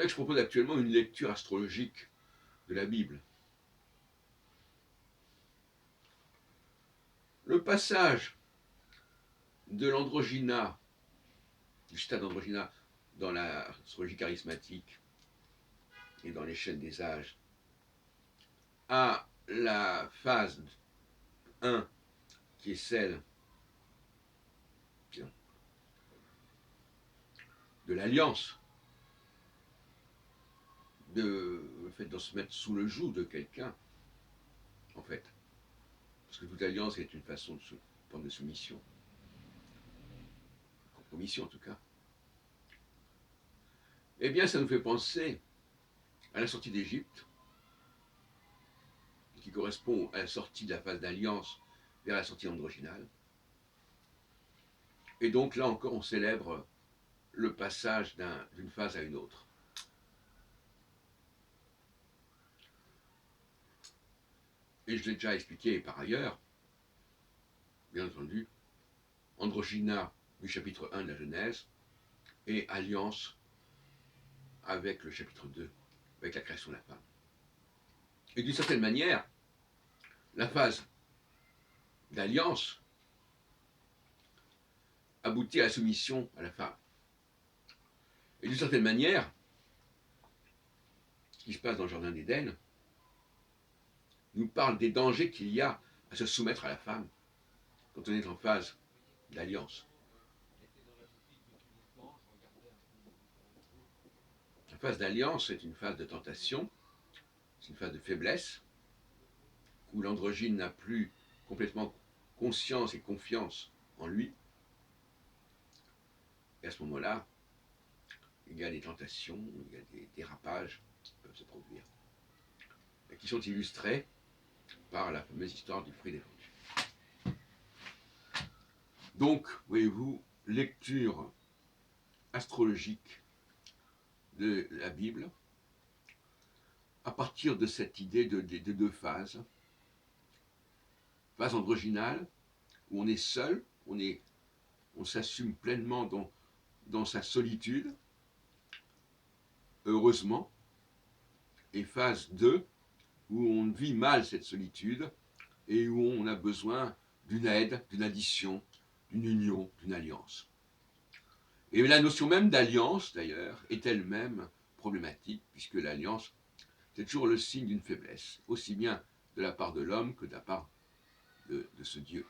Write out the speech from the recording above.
que je propose actuellement une lecture astrologique de la Bible. Le passage de l'androgyna, du stade androgyna, dans l'astrologie charismatique et dans les chaînes des âges, à la phase 1, qui est celle de l'alliance, le fait de se mettre sous le joug de quelqu'un, en fait. Parce que toute alliance est une façon de forme de soumission, compromission en tout cas. Eh bien, ça nous fait penser à la sortie d'Égypte, qui correspond à la sortie de la phase d'alliance vers la sortie androgynale. Et donc là encore, on célèbre le passage d'une phase à une autre. Et je l'ai déjà expliqué par ailleurs, bien entendu, androgyna du chapitre 1 de la Genèse et alliance avec le chapitre 2, avec la création de la femme. Et d'une certaine manière, la phase d'alliance aboutit à la soumission à la femme. Et d'une certaine manière, ce qui se passe dans le jardin d'Éden nous parle des dangers qu'il y a à se soumettre à la femme quand on est en phase d'alliance. La phase d'alliance est une phase de tentation, c'est une phase de faiblesse, où l'androgyne n'a plus complètement conscience et confiance en lui. Et à ce moment-là, il y a des tentations, il y a des dérapages qui peuvent se produire, et qui sont illustrés par la fameuse histoire du fruit défendu. Donc, voyez-vous, lecture astrologique de la Bible, à partir de cette idée de deux phases. Phase androgynale, où on est seul, on s'assume pleinement dans sa solitude, heureusement, et phase 2, où on vit mal cette solitude, et où on a besoin d'une aide, d'une addition, d'une union, d'une alliance. Et la notion même d'alliance, d'ailleurs, est elle-même problématique, puisque l'alliance, c'est toujours le signe d'une faiblesse, aussi bien de la part de l'homme que de la part de ce Dieu.